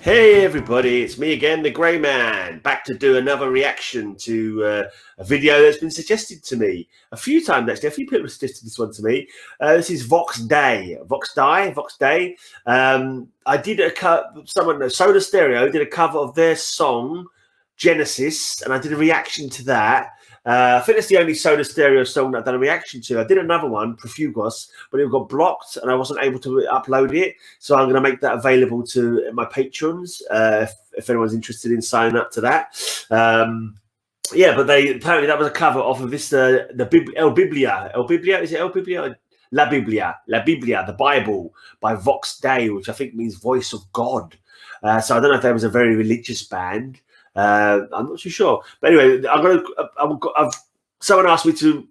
Hey everybody, it's me again, the Grey Man, back to do another reaction to a video that's been suggested to me a few times actually. A few people have suggested this one to me. This is Vox Dei. I did Soda Stereo did a cover of their song Genesis, and I did a reaction to that. I think it's the only Soda Stereo song that I've done a reaction to. I did another one, Profugos, but it got blocked and I wasn't able to upload it. So I'm going to make that available to my patrons if anyone's interested in signing up to that. Yeah, but apparently that was a cover off of this, El Biblia. Is it El Biblia? La Biblia, the Bible by Vox Dei, which I think means voice of God. So I don't know if that was a very religious band. I'm not too sure, but anyway, someone asked me to.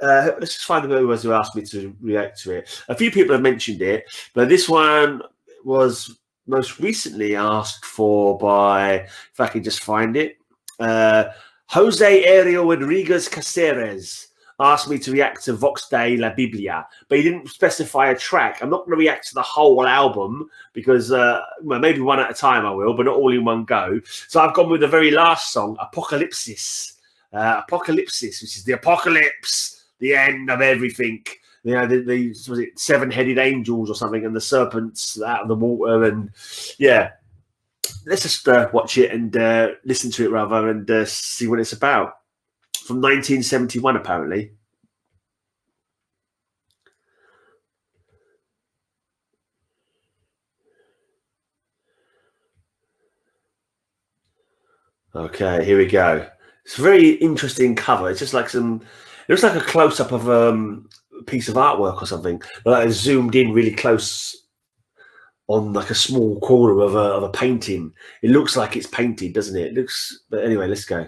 Let's just find the viewers who asked me to react to it. A few people have mentioned it, but this one was most recently asked for by, if I can just find it, Jose Ariel Rodriguez Caceres asked me to react to Vox Dei La Biblia, but he didn't specify a track. I'm not going to react to the whole album because, well, maybe one at a time I will, but not all in one go. So I've gone with the very last song, Apocalípsis. Apocalípsis, which is the apocalypse, the end of everything. You know, was it 7-headed angels or something, and the serpents out of the water, and yeah. Let's just watch it and listen to it rather, and see what it's about. From 1971, apparently. Okay, here we go. It's a very interesting cover. It's just like it looks like a close-up of a piece of artwork or something. Like it's zoomed in really close on like a small corner of a painting. It looks like it's painted, doesn't it? But anyway, let's go.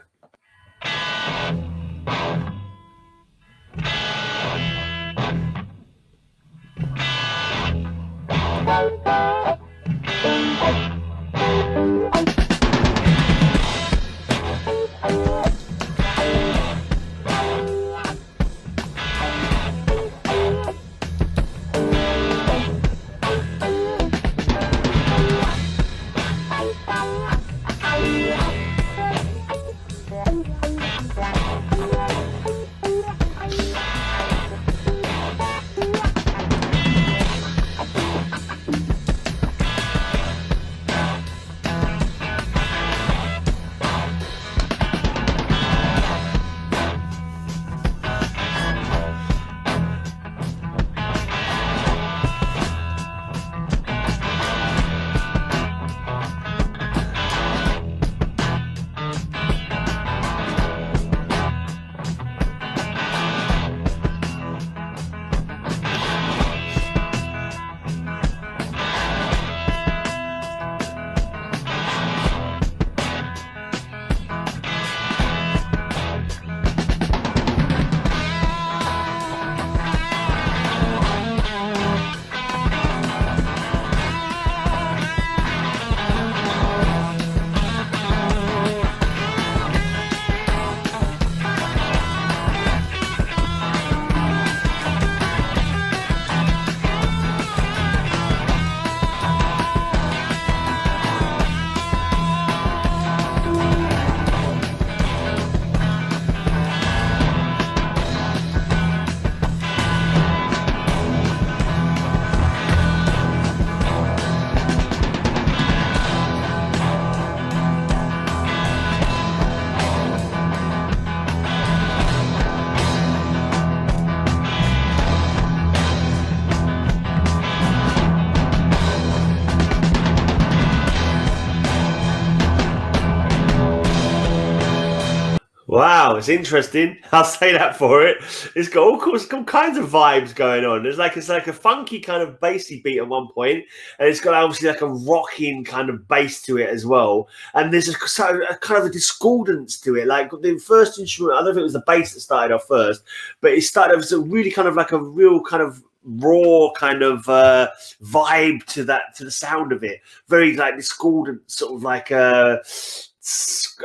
Wow, it's interesting. I'll say that for it. It's got all kinds of vibes going on. It's like a funky kind of bassy beat at one point, and it's got obviously like a rocking kind of bass to it as well. And there's a kind of a discordance to it. Like the first instrument, I don't think it was the bass that started off first, but it started with a really kind of like a real kind of raw kind of vibe to the sound of it. Very like discordant, sort of like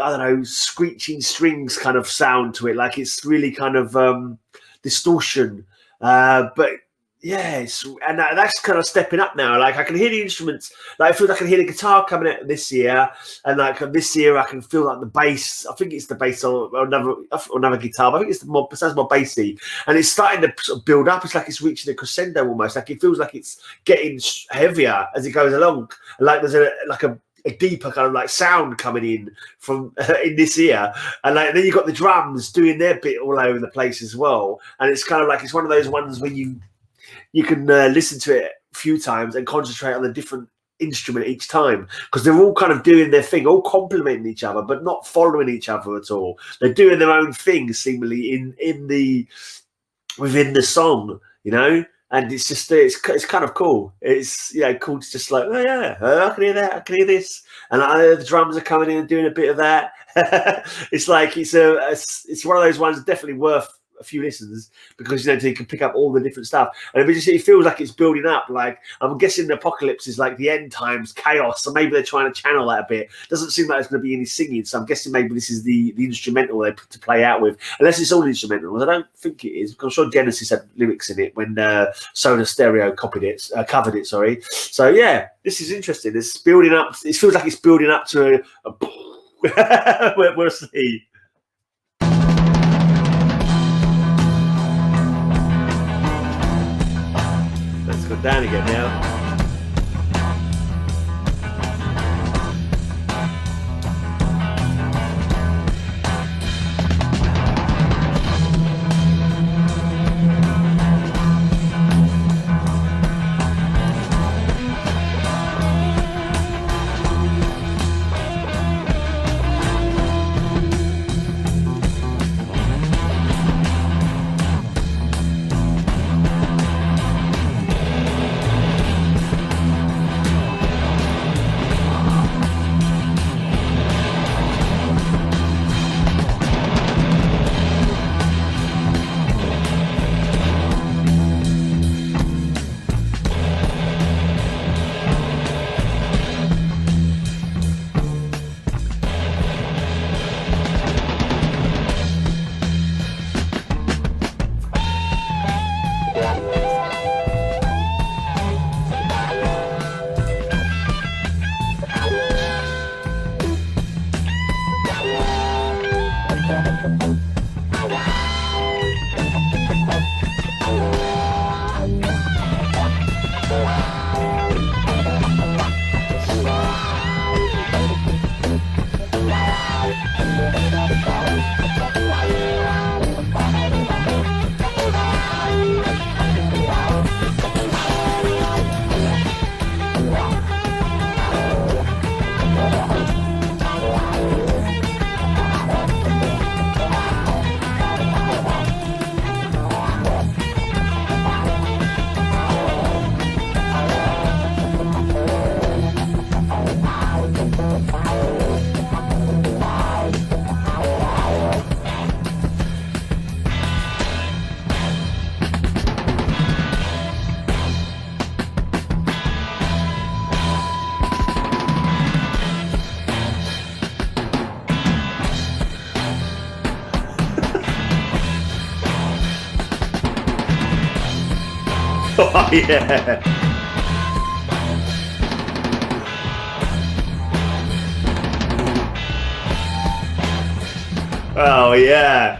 I don't know, screeching strings kind of sound to it. Like it's really kind of distortion, but Yes, and that's kind of stepping up now. Like I can hear the instruments. Like I feel like I can hear the guitar coming out this year, and like this year I can feel like the bass. I think it's the bass or another guitar. But I think it's it sounds more bassy, and it's starting to sort of build up. It's like it's reaching a crescendo almost. Like it feels like it's getting heavier as it goes along. Like there's a deeper kind of like sound coming in from in this ear, and like then you've got the drums doing their bit all over the place as well. And it's kind of like it's one of those ones where you can listen to it a few times and concentrate on a different instrument each time, because they're all kind of doing their thing, all complementing each other, but not following each other at all. They're doing their own thing seemingly within the song, you know. And it's just it's kind of cool. It's cool to just like, oh yeah, I can hear that, I can hear this, and the drums are coming in and doing a bit of that. It's like it's one of those ones definitely worth a few listens, because you can pick up all the different stuff, and it feels like it's building up. Like I'm guessing the Apocalypse is like the end times chaos, so maybe they're trying to channel that a bit. Doesn't seem like there's going to be any singing, so I'm guessing maybe this is the instrumental they put to play out with, unless it's all instrumental. I don't think it is, because I'm sure Genesis had lyrics in it when Soda Stereo covered it. Sorry. So yeah, this is interesting. It's building up. It feels like it's building up to a we'll see. Let's go down again now. Oh, yeah. Oh, yeah.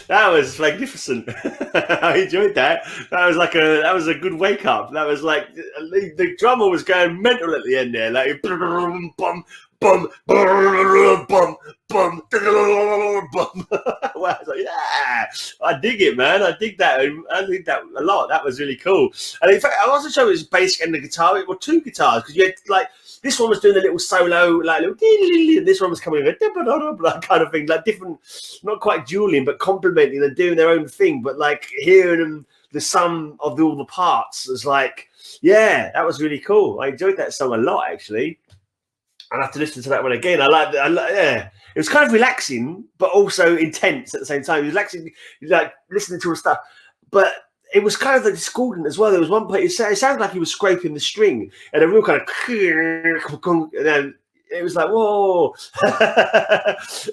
That was magnificent. I enjoyed that. That was a good wake up. That was like the drummer was going mental at the end there, like bum bum bum bum bum bum. Well, I was like, yeah, I dig it, man. I dig that. I dig that a lot. That was really cool. And in fact, I wasn't sure it was bass and the guitar. It were two guitars, because you had like this one was doing a little solo, like little, and this one was coming with that kind of thing, like different, not quite dueling, but complementing and doing their own thing. But like hearing them, the sum of all the parts was like, yeah, that was really cool. I enjoyed that song a lot, actually. I'll have to listen to that one again. Yeah. It was kind of relaxing, but also intense at the same time. It was relaxing, like listening to all stuff, but it was kind of like discordant as well. There was one point, it sounded like he was scraping the string, and a real kind of, and then it was like, whoa,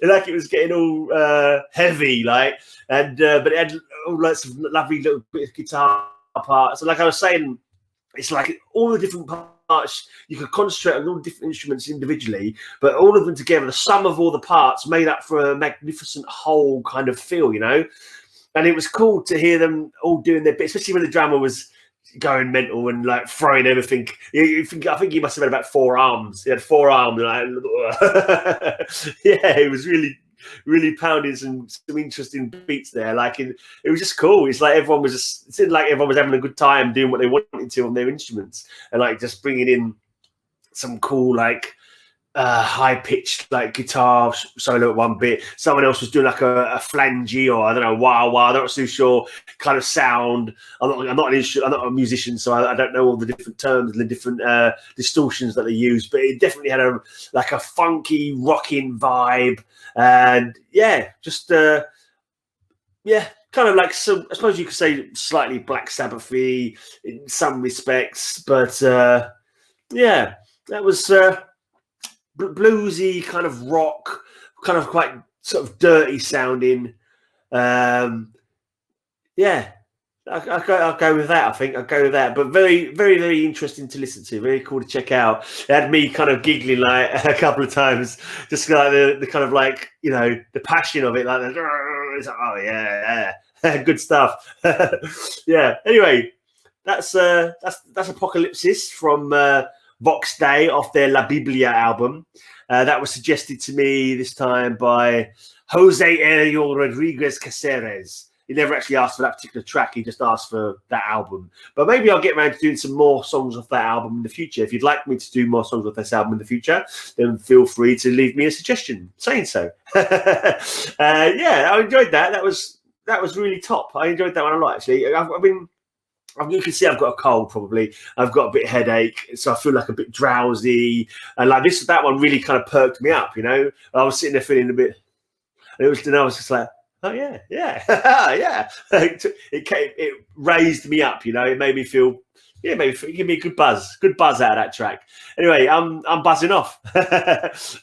like it was getting all heavy, like, and but it had all lots of lovely little bit of guitar parts. And like I was saying, it's like all the different parts, you could concentrate on all the different instruments individually, but all of them together, the sum of all the parts made up for a magnificent whole kind of feel, you know? And it was cool to hear them all doing their bit, especially when the drummer was going mental and like throwing everything. I think he must have had about 4 arms. He had 4 arms. Like, yeah, it was really pounding some interesting beats there. Like it was just cool. It's like it seemed like everyone was having a good time doing what they wanted to on their instruments, and like just bringing in some cool like high pitched like guitar solo at one bit. Someone else was doing like a flangy or I don't know, wow, I'm not too sure kind of sound. I'm not a musician, so I don't know all the different terms and the different distortions that they use, but it definitely had a funky rocking vibe. And yeah, just kind of like some, I suppose you could say slightly Black Sabbath-y in some respects, but yeah, that was bluesy kind of rock, kind of quite sort of dirty sounding. Yeah, I'll go with that. I think I'll go with that. But very, very, very interesting to listen to. Very cool to check out. It had me kind of giggling like a couple of times, just like the kind of like, you know, the passion of it. Like, oh yeah, good stuff. Yeah. Anyway, that's Apocalípsis from Vox Dei off their La Biblia album. That was suggested to me this time by Jose Ariel Rodriguez Caceres. He never actually asked for that particular track. He just asked for that album. But maybe I'll get around to doing some more songs off that album in the future. If you'd like me to do more songs off this album in the future, then feel free to leave me a suggestion saying so. Yeah, I enjoyed that. That was really top. I enjoyed that one a lot, actually. You can see I've got a cold probably. I've got a bit of headache, so I feel like a bit drowsy. And like that one really kind of perked me up, you know. I was sitting there feeling a bit, and I was just like, oh yeah, yeah. It raised me up, you know. It made me feel, give me a good buzz out of that track. Anyway, I'm buzzing off.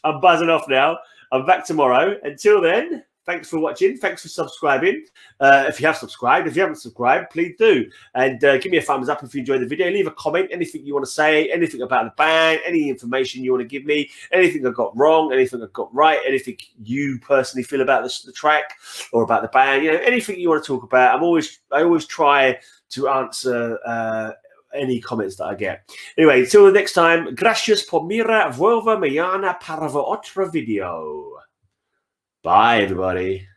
I'm buzzing off now. I'm back tomorrow. Until then, thanks for watching. Thanks for subscribing. If you have subscribed, if you haven't subscribed, please do. And give me a thumbs up if you enjoyed the video. Leave a comment, anything you want to say, anything about the band, any information you want to give me, anything I got wrong, anything I got right, anything you personally feel about the track or about the band, you know, anything you want to talk about. I always try to answer any comments that I get. Anyway, till the next time, gracias por mirar. Vuelva mañana para ver otro video. Bye, everybody.